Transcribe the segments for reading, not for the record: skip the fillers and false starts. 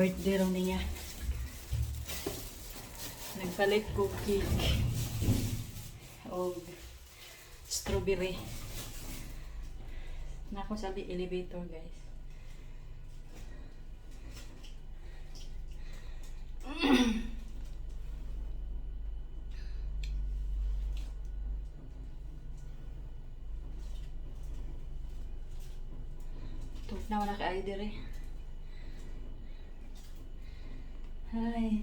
birthday ron niya. Nagpalit ko cake o strawberry. Nako sabi elevator guys. Tug na wala ka ay dire. Hi.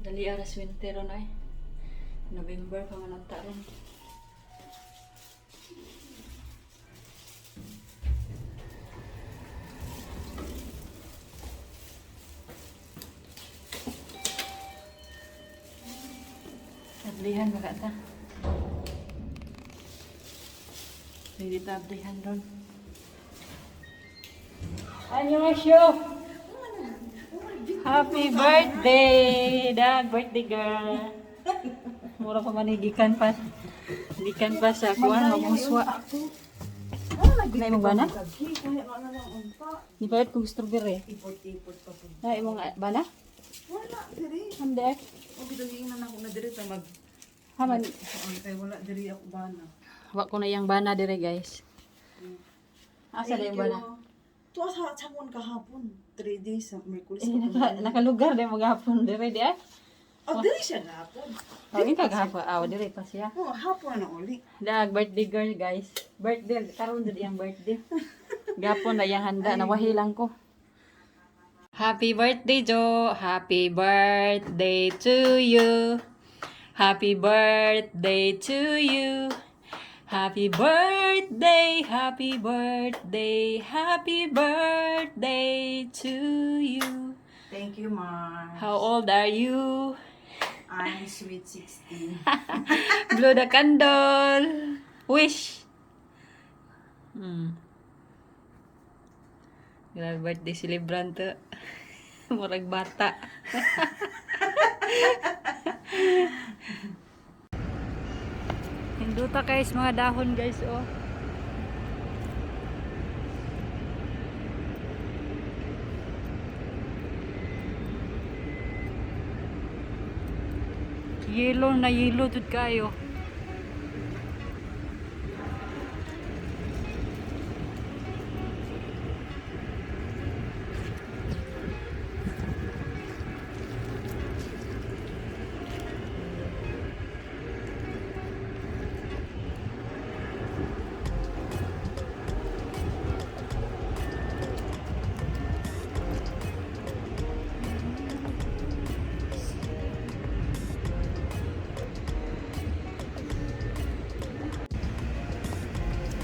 Dali aras winter ron ay. November pa man ang taon. Tablihan ba ka ta? Hindi tablihan ron. Annyeonghaseyo! Happy birthday! Dag, birthday girl! Mura pa manigikan pa. Gikan pa sa kuwan, magmuswa. Na imong bana? Di pa kung strawberry. Ipot-ipot pa po. Na imong bana? Wala, diri. Hande. O, gitagingin na ako na diri ta mag... Haman. Kaya wala diri ako bana. Wa ko na yang bana dire guys. Asa na yung bana? Tuwa sa changon kahapon. 3 days sa Merkulis. Nakalugar din maghapon dire di ay. Oh, diri siya gahapon. Oh, ini kagahapon. Aw, dire pa siya. Oh, hapon na uli. Dag, birthday girl guys. Birthday, karon jud iyang birthday. Gapon na yang handa, nawahi lang ko. Happy birthday, Jo. Happy birthday to you. Happy birthday to you. Happy birthday, happy birthday, happy birthday to you. Thank you, Mars. How old are you? I'm sweet 16. Blow the candle. Wish. Grabe birthday celebrant to. Murag bata. Hinduta guys, mga dahon guys, oh. Yellow na yellow jud kayo.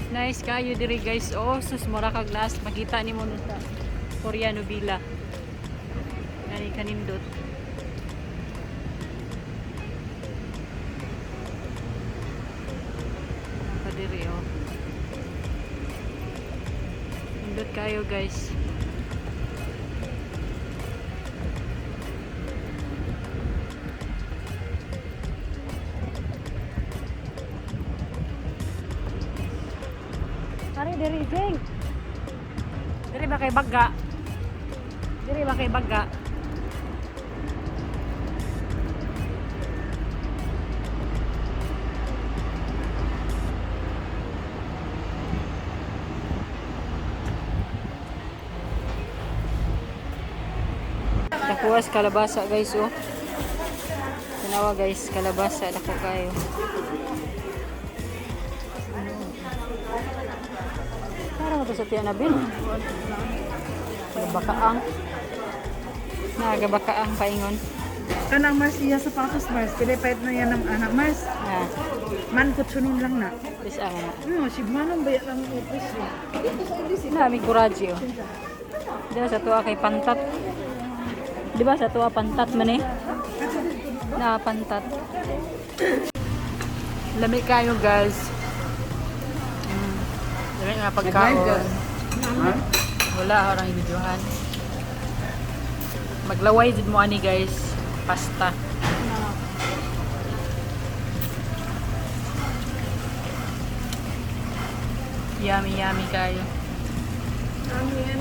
Nice kayo diri guys. Oh, sus mura kag last makita nimo no sa Koreano Villa. Ani kanindot. Apa diri oh. Nindot kayo guys. Ari diri jeng. Diri ba kay bagga? Diri ba kay bagga? Nakuwas kalabasa guys oh. Tanawa guys, kalabasa dako kayo. Parang ito sa tiyan na bin. Nagabakaang. Nagabakaang paingon. Kanang Mars iya sapatos Mars. Pinipait na yan ng anak Mars. Ah, Man kutsunin lang na. bis ang ano. Si manong bayat lang ng upis niya. Dito sa English. Nami kuraji oh. Diba sa tuwa kay pantat. Diba sa tuwa pantat man eh. Na pantat. Lami kayo guys. Dili nga pagkaon. Wala orang ibidyohan. Maglaway jud mo ani guys. Pasta. Yummy yummy kayo. Ano yan?